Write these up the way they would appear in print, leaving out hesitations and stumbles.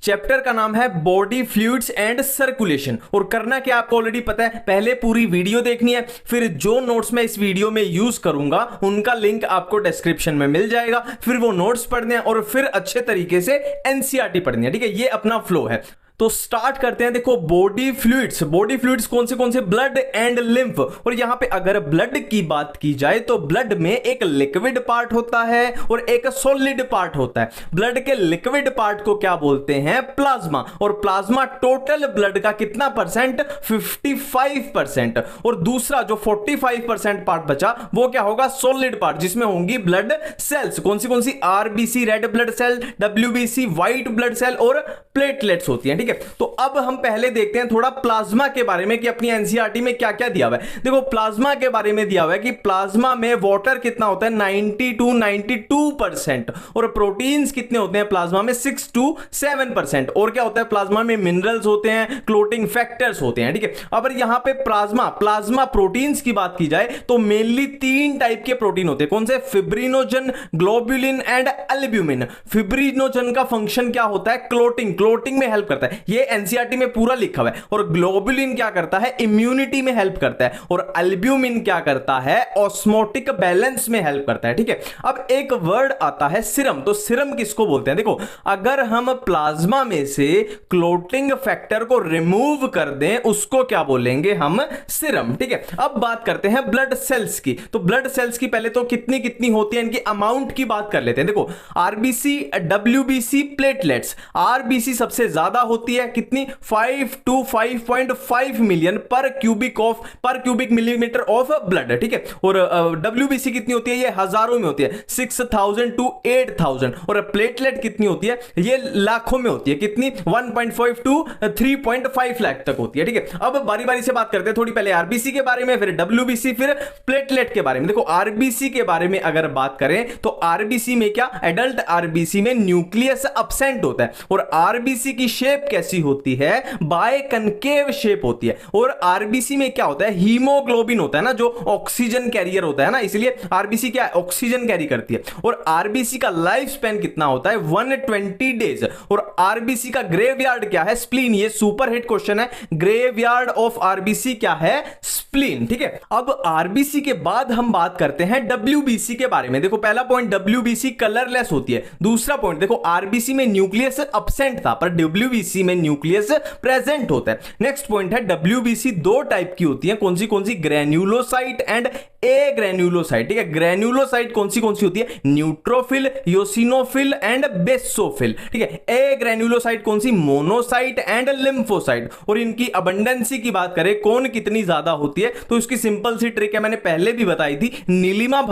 Chapter का नाम है बॉडी फ्लूइड्स एंड सर्कुलेशन। और करना क्या आपको ऑलरेडी पता है, पहले पूरी वीडियो देखनी है, फिर जो नोट्स मैं इस वीडियो में यूज करूंगा उनका लिंक आपको डिस्क्रिप्शन में मिल जाएगा, फिर वो नोट्स पढ़ने हैं और फिर अच्छे तरीके से एनसीईआरटी पढ़नी है। ठीक है, ये अपना फ्लो है। तो स्टार्ट करते हैं। देखो बॉडी फ्लूइड्स कौन से ब्लड एंड लिम्फ। और यहां पे अगर ब्लड की बात की जाए तो ब्लड में एक लिक्विड पार्ट होता है और एक सॉलिड पार्ट होता है। ब्लड के लिक्विड पार्ट को क्या बोलते हैं, प्लाज्मा। और प्लाज्मा टोटल ब्लड का कितना परसेंट, 55%। और दूसरा जो 45% पार्ट बचा वो क्या होगा, सॉलिड पार्ट, जिसमें होंगी ब्लड सेल्स। कौन सी RBC red blood cell, WBC white blood cell और प्लेटलेट्स होती हैं। ठीक है, तो अब हम पहले देखते हैं थोड़ा प्लाज्मा के बारे में कि अपनी एनसीईआरटी में क्या क्या दिया हुआ है। देखो प्लाज्मा के बारे में दिया हुआ है कि प्लाज्मा में वाटर कितना होता है, 90 to 92%। और प्रोटीन्स कितने होते हैं प्लाज्मा में, 6 to 7%। और क्या होता है प्लाज्मा में, मिनरल्स होते हैं, क्लोटिंग फैक्टर्स होते हैं। ठीक है, अब यहां पे प्लाज्मा प्रोटीन्स की बात की जाए तो मेनली 3 टाइप के प्रोटीन होते हैं। कौन से, fibrinogen, globulin and albumin. Fibrinogen का फंक्शन क्या होता है, क्लोटिंग में हेल्प करता है, ये एनसीईआरटी में पूरा लिखा हुआ है। और ग्लोबुलिन क्या करता है, इम्यूनिटी में हेल्प करता है। और एल्ब्यूमिन क्या करता है, ऑस्मोटिक बैलेंस में हेल्प करता है। ठीक है, अब एक वर्ड आता है सीरम। तो सीरम किसको बोलते हैं, देखो अगर हम प्लाज्मा में से क्लोटिंग फैक्टर को रिमूव कर दें उसको क्या बोलेंगे हम, सीरम। ठीक है, अब बात करते हैं ब्लड सेल्स की। तो ब्लड सेल्स की पहले तो कितनी होती है, इनकी अमाउंट की बात कर लेते हैं। देखो आरबीसी, डब्ल्यूबीसी, प्लेटलेट्स। आरबीसी सबसे ज्यादा होती है, कितनी, 5 to 5.5 मिलियन पर क्यूबिक मिलीमीटर ऑफ ब्लड। ठीक है, और डब्ल्यूबीसी कितनी होती है, ये हजारों में होती है, 6000 to 8000। और प्लेटलेट कितनी होती है, ये लाखों में होती है, कितनी, 1.5 to 3.5 लाख तक होती है। ठीक है, अब बारी बारी से बात करते हैं, थोड़ी पहले आरबीसी के बारे में, फिर डब्ल्यूबीसी, फिर प्लेटलेट के बारे में। देखो आरबीसी के बारे में अगर बात करें तो आरबीसी में क्या, एडल्ट आरबीसी में न्यूक्लियस अब्सेंट होता है। और आरबीसी की शेप कैसी होती है, बायकनकेव शेप होती है। और आरबीसी में क्या होता है, हीमोग्लोबिन होता है ना, जो ऑक्सीजन कैरियर होता है ना, इसलिए आरबीसी क्या है, ऑक्सीजन कैरी करती है। और आरबीसी का लाइफ स्पैन कितना होता है, 120 डेज। और आरबीसी का ग्रेवयार्ड क्या है, स्प्लीन। ये सुपर हिट क्वेश्चन है, ग्रेवयार्ड ऑफ आरबीसी क्या है, स्प्लीन। ठीक है, अब आरबीसी के बाद हम बात करते हैं डब्ल्यूबीसी के बारे में। देखो पहला पॉइंट, डब्ल्यूबीसी कलरलेस होती है। दूसरा पॉइंट देखो, आरबीसी में न्यूक्लियस अब्सेंट था पर डब्ल्यूबीसी में न्यूक्लियस प्रेजेंट होता है। नेक्स्ट पॉइंट है, डब्ल्यूबीसी 2 टाइप की होती है। कौन सी, ग्रेन्युलोसाइट एंड ए ग्रेन्युलोसाइट। ठीक है, ग्रेन्युलोसाइट कौन सी होती है, न्यूट्रोफिल, योसिनोफिल एंड बेसोफिल। ठीक है, ए ग्रेन्युलोसाइट कौन सी, मोनोसाइट एंड लिम्फोसाइट। और इनकी अबंडेंसी की बात करें, कौन कितनी ज्यादा होती है, तो इसकी सिंपल सी ट्रिक है, मैंने पहले भी बताई थी, नीलिमा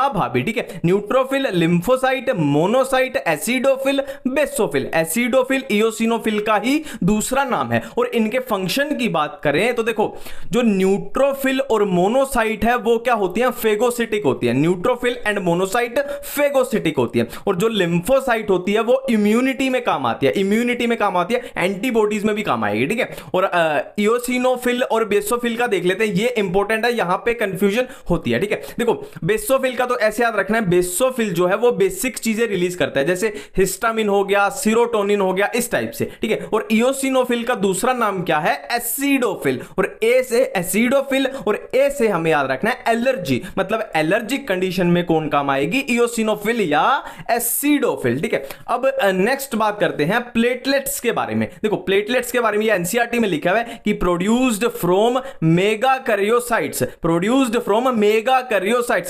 भाभी। ठीक है, neutrophil, lymphocyte, monocyte, acidophil, basophil. Acidophil eosinophil का ही दूसरा नाम है। और इनके फंक्शन की बात करें तो देखो जो न्यूट्रोफिल और मोनोसाइट है वो क्या होती है, फेगोसिटिक होती है। न्यूट्रोफिल एंड मोनोसाइट फेगोसिटिक होती है। और जो लिम्फोसाइट होती है वो इम्यूनिटी में काम आती है, एंटीबॉडीज में भी काम आएगी। ठीक है, और इयोसिनोफिल और बेसोफिल का देख लेते हैं, ये इंपॉर्टेंट है, यहां पे कंफ्यूजन होती है। ठीक है, देखो बेसोफिल का तो ऐसे याद रखना है, बेसोफिल जो है वो बेसिक चीजें रिलीज करता है, जैसे हिस्टामिन हो गया, सीरोटोनिन हो गया, इस टाइप से। ठीक है, और इयोसिनोफिल का दूसरा नाम क्या है, एसिडोफिल। और ए से एसिडोफिल और ए से हमें याद रखना है एलर्जी, मतलब एलर्जिक कंडीशन में कौन काम आएगी, इयोसिनोफिल या एसिडोफिल। ठीक है, अब नेक्स्ट बात करते हैं प्लेटलेट्स के बारे में। देखो प्लेटलेट्स के बारे में एनसीईआरटी में लिखा हुआ है कि प्रोड्यूस्ड फ्रॉम मेगाकैरियोसाइट्स,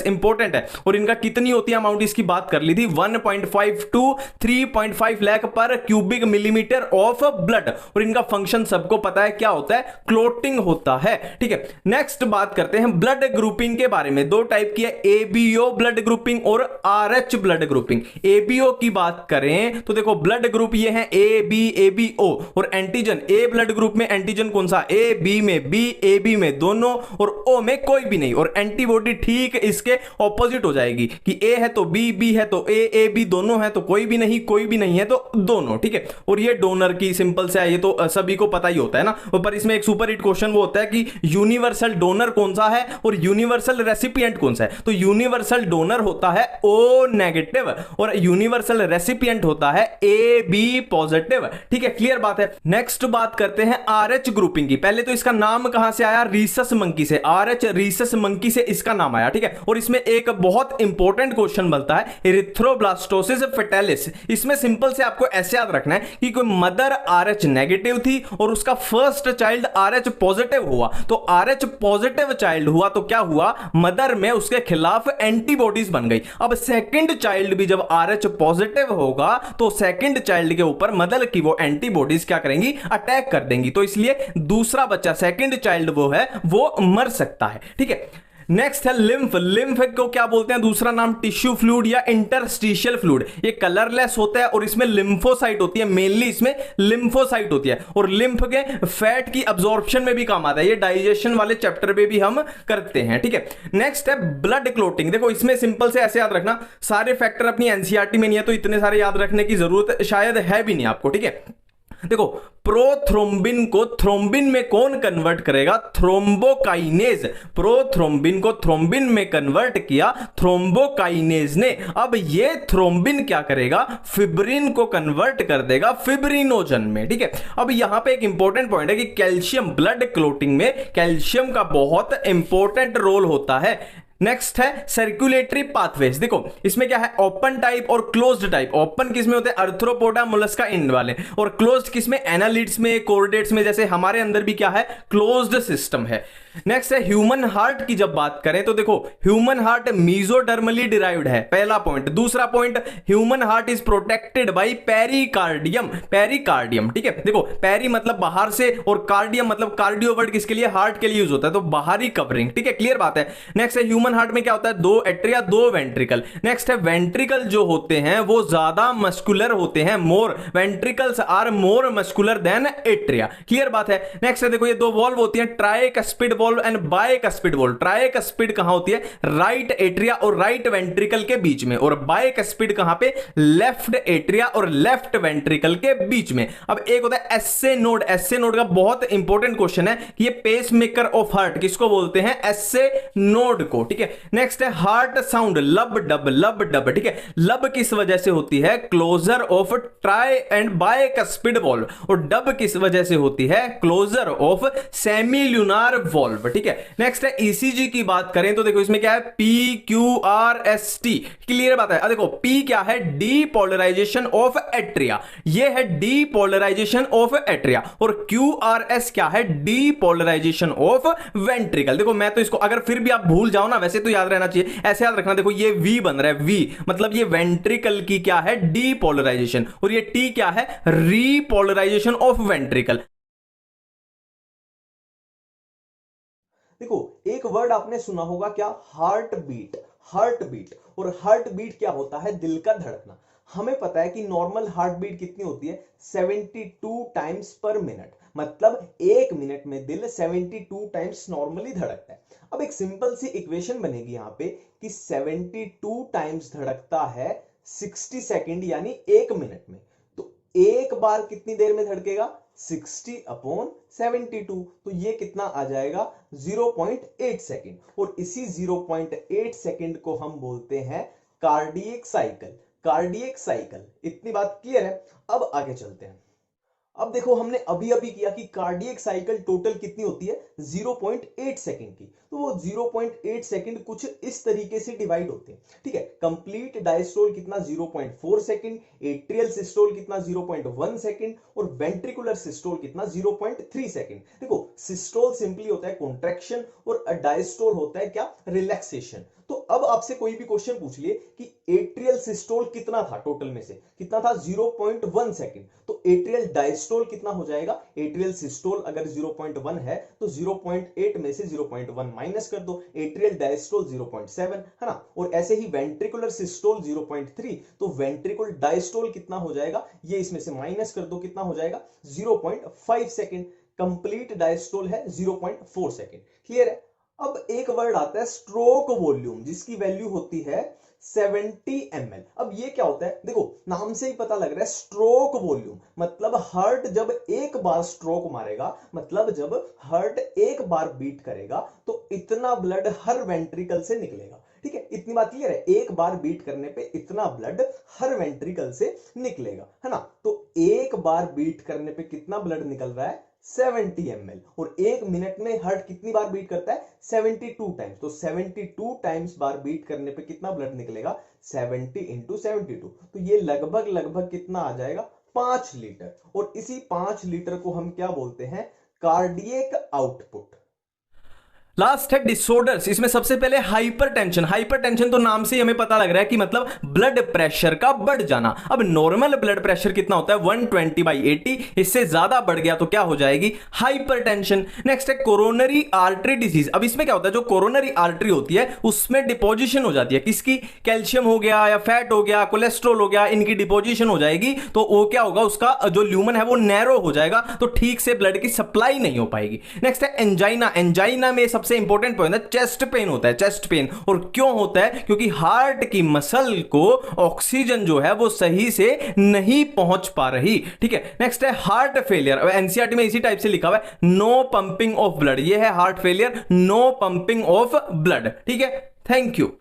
इंपॉर्टेंट है। और इनका कितनी होती है अमाउंट, इसकी बात कर ली थी, 1.5 to 3.5 लाख पर क्यूबिक मिलीमीटर ऑफ ब्लड। और इनका फंक्शन सबको पता है क्या होता है, क्लोटिंग होता है। ठीक है, नेक्स्ट बात करते हैं ब्लड ग्रुपिंग के बारे में। 2 टाइप की है, एबीओ ब्लड ग्रुपिंग और आरएच ब्लड ग्रुपिंग। एबीओ की बात करें तो देखो ब्लड ग्रुप ये है ए बी एबीओ। और एंटीजन, ए ब्लड ग्रुप में एंटीजन कौन सा, ए बी में बी, ए बी में दोनों और ओ में कोई भी नहीं। और एंटीबॉडी ठीक इसके ऑपोजिट हो जाएगी कि ए है तो बी, बी है तो ए बी दोनों है तो कोई भी नहीं, कोई भी नहीं है तो दोनों। ठीक है, और ये डोनर की सिंपल से है, ये तो सभी को पता ही होता है ना। पर इसमें एक सुपर हिट क्वेश्चन वो होता है कि यूनिवर्सल डोनर कौन सा है और यूनिवर्सल रेसिपिएंट कौन सा है? तो यूनिवर्सल डोनर होता है O नेगेटिव और यूनिवर्सल रेसिपिएंट होता है AB पॉजिटिव। ठीक है, क्लियर बात है। नेक्स्ट बात करते हैं RH ग्रुपिंग की। पहले तो इसका नाम कहां से आया? रीसस मंकी से। RH रीसस मंकी से इसका नाम आया। ठीक है, और इसमें एक बहुत इंपॉर्टेंट क्वेश्चन बनता है एरिथ्रोब्लास्टोसिस फेटालिस। इसमें सिंपल से आपको ऐसे याद रखना है कि कोई मदर RH नेगेटिव थी और उसका फर्स्ट चाइल्ड RH पॉजिटिव हुआ, तो RH पॉजिटिव चाइल्ड हुआ तो क्या हुआ? मदर में उसके खिलाफ एंटीबॉडीज बन गई। अब सेकंड चाइल्ड भी जब RH पॉजिटिव होगा तो सेकंड चाइल्ड के ऊपर मदर की वो एंटीबॉडीज क्या करेंगी? अटैक कर देंगी। तो इसलिए दूसरा बच्चा सेकंड चाइल्ड वो है वो मर सकता है। ठीक है, नेक्स्ट है लिम्फ। लिम्फ को क्या बोलते हैं? दूसरा नाम टिश्यू फ्लूइड या इंटरस्टिशियल फ्लूइड। ये कलरलेस होता है और इसमें लिम्फोसाइट होती है, मेनली इसमें लिम्फोसाइट होती है और लिम्फ के फैट की अब्जॉर्प्शन में भी काम आता है। ये डाइजेशन वाले चैप्टर में भी हम करते हैं। ठीक है, नेक्स्ट है ब्लड क्लोटिंग। देखो इसमें सिंपल से ऐसे याद रखना, सारे फैक्टर अपनी एनसीईआरटी में नहीं है तो इतने सारे याद रखने की जरूरत शायद है भी नहीं आपको। ठीक है, देखो प्रोथ्रोम्बिन को थ्रोम्बिन में कौन कन्वर्ट करेगा? थ्रोम्बोकाइनेज। प्रोथ्रोम्बिन को थ्रोम्बिन में कन्वर्ट किया थ्रोम्बोकाइनेज ने। अब ये थ्रोम्बिन क्या करेगा? फिब्रिन को कन्वर्ट कर देगा फिब्रिनोजन में। ठीक है, अब यहां पे एक इंपॉर्टेंट पॉइंट है कि कैल्शियम, ब्लड क्लोटिंग में कैल्शियम का बहुत इंपॉर्टेंट रोल होता है। नेक्स्ट है सर्कुलेटरी पाथवेज। देखो इसमें क्या है? ओपन टाइप और क्लोज्ड टाइप। ओपन किसमें होते हैं? अर्थ्रोपोडा मोलस्का इंड वाले, और क्लोज्ड किसमें? एनालिड्स में, कोर्डेट्स में। जैसे हमारे अंदर भी क्या है? क्लोज्ड सिस्टम है। नेक्स्ट है ह्यूमन हार्ट की जब बात करें तो देखो ह्यूमन हार्ट मीजोडर्मली डिराइव्ड है, पहला पॉइंट। दूसरा point, human heart is protected by pericardium. Pericardium, ठीक है, देखो पेरी मतलब बाहर से और कार्डियम मतलब कार्डियो वर्ड किसके लिए? हार्ट के लिए यूज होता है, तो बाहरी कवरिंग। ठीक है, क्लियर बात है। नेक्स्ट है ह्यूमन हार्ट में क्या होता है? 2 एट्रिया 2 वेंट्रिकल। नेक्स्ट है वेंट्रिकल जो होते हैं वो ज्यादा मस्कुलर होते हैं, more ventricles are more muscular than atria. Clear बात है। नेक्स्ट है देखो ये 2 वॉल्व होती हैं, tricuspid valve and bicuspid valve. Tricuspid कहां होती है? राइट एट्रिया और राइट वेंट्रिकल के बीच में, और बाइकस्पिड कहां पे? लेफ्ट एट्रिया और लेफ्ट वेंट्रिकल के बीच में। अब एक होता है एसए नोड। एसए नोड का बहुत इंपॉर्टेंट क्वेश्चन है कि ये पेस मेकर ऑफ हार्ट किसको बोलते हैं? एसए नोड को। ठीक है, नेक्स्ट है heart sound, lub dub, lub dub. ठीक है, लब किस वजह से होती है? Closure of tri and bicuspid valve, और डब किस वजह से होती है? Closure of semilunar valve. ठीक है, नेक्स्ट है ईसीजी की बात करें तो देखो इसमें क्या है? PQRST। क्लियर बात है। अब देखो P क्या है? डीपोलराइजेशन ऑफ एट्रिया, ये है डीपोलराइजेशन ऑफ एट्रिया, और QRS क्या है? Depolarization of ventricle. देखो मैं तो इसको अगर फिर भी आप भूल जाओ ना, वैसे तो याद रहना चाहिए, ऐसे याद रखना। देखो ये V बन रहा है, V मतलब ये वेंट्रिकल की क्या है? डीपोलराइजेशन, और ये T क्या है? Repolarization of ventricle. देखो एक वर्ड आपने सुना होगा क्या? Heart beat. हार्ट बीट, और हार्ट बीट क्या होता है? दिल का धड़कना। हमें पता है कि नॉर्मल हार्ट बीट कितनी होती है? 72 टाइम्स पर मिनट, मतलब एक मिनट में दिल 72 टाइम्स नॉर्मली धड़कता है। अब एक सिंपल सी इक्वेशन बनेगी यहां पे कि 72 टाइम्स धड़कता है 60 सेकेंड यानी एक मिनट में, तो एक बार कितनी देर में धड़केगा? 60/72, तो ये कितना आ जाएगा? 0.8 सेकेंड, और इसी 0.8 सेकेंड को हम बोलते हैं कार्डियक साइकिल। कार्डियक साइकिल, इतनी बात क्लियर है। अब आगे चलते हैं। अब देखो हमने अभी अभी किया कि कार्डियक साइकिल टोटल कितनी होती है? 0.8 सेकेंड की, तो वो 0.8 सेकेंड कुछ इस तरीके से डिवाइड होते हैं। ठीक है, कंप्लीट डायस्टोल कितना? 0.4 सेकेंड, एट्रियल सिस्टोल कितना? 0.1 सेकेंड, और वेंट्रिकुलर सिस्टोल कितना? 0.3 सेकेंड। देखो सिस्टोल सिंपली होता है कॉन्ट्रैक्शन और डायस्टोल होता है क्या? रिलैक्सेशन। तो अब आपसे कोई भी क्वेश्चन पूछ लिए कि एट्रियल सिस्टोल कितना था टोटल में से? कितना था? 0.1 सेकेंड। तो एट्रियल डायस्टोल कितना हो जाएगा? एट्रियल सिस्टोल अगर 0.1 है तो 0.8 में से 0.1 माइनस कर दो, एट्रियल डायस्टोल 0.7 है ना। और ऐसे ही वेंट्रिकुलर सिस्टोल 0.3, तो वेंट्रिकुलर डायस्टोल कितना हो जाएगा? ये इसमें से माइनस कर दो, कितना हो जाएगा? 0.5 सेकेंड। कंप्लीट डायस्टोल है 0.4 सेकेंड। क्लियर है। अब एक वर्ड आता है स्ट्रोक वॉल्यूम, जिसकी वैल्यू होती है 70 ml। अब ये क्या होता है, देखो नाम से ही पता लग रहा है स्ट्रोक वॉल्यूम, मतलब हार्ट जब एक बार स्ट्रोक मारेगा, मतलब जब हार्ट एक बार बीट करेगा तो इतना ब्लड हर वेंट्रिकल से निकलेगा। ठीक है, इतनी बात क्लियर है, एक बार बीट करने पे इतना ब्लड हर वेंट्रिकल से निकलेगा, है ना। तो एक बार बीट करने पे कितना ब्लड निकल रहा है, 70 ml। और एक मिनट में हार्ट कितनी बार बीट करता है, 72 टाइम्स। तो 72 टाइम्स बार बीट करने पे कितना ब्लड निकलेगा, 70 इंटू 72। तो ये लगभग लगभग कितना आ जाएगा, 5 लीटर। और इसी 5 लीटर को हम क्या बोलते हैं, कार्डियक आउटपुट। लास्ट है डिसऑर्डर्स। इसमें सबसे पहले हाइपरटेंशन। हाइपरटेंशन तो नाम से ही हमें पता लग रहा है कि मतलब ब्लड प्रेशर का बढ़ जाना। अब नॉर्मल ब्लड प्रेशर कितना होता है, 120/80। इससे ज्यादा बढ़ गया तो क्या हो जाएगी, हाइपरटेंशन। नेक्स्ट है कोरोनरी आर्टरी डिजीज। अब इसमें क्या होता है, जो कोरोनरी आर्टरी होती है उसमें डिपोजिशन हो जाती है किसकी, कैल्शियम हो गया या फैट हो गया, कोलेस्ट्रॉल हो गया, इनकी डिपोजिशन हो जाएगी। तो वो क्या होगा, उसका जो ल्यूमन है वो नैरो हो जाएगा, तो ठीक से ब्लड की सप्लाई नहीं हो पाएगी। नेक्स्ट है एंजाइना। एंजाइना में सबसे इंपॉर्टेंट पॉइंट है चेस्ट पेन होता है, चेस्ट पेन। और क्यों होता है, क्योंकि हार्ट की मसल को ऑक्सीजन जो है वो सही से नहीं पहुंच पा रही। ठीक है, नेक्स्ट है हार्ट फेलियर। एनसीईआरटी में इसी टाइप से लिखा हुआ है, नो पंपिंग ऑफ ब्लड। ये है heart failure, no pumping of blood. ठीक है, थैंक यू।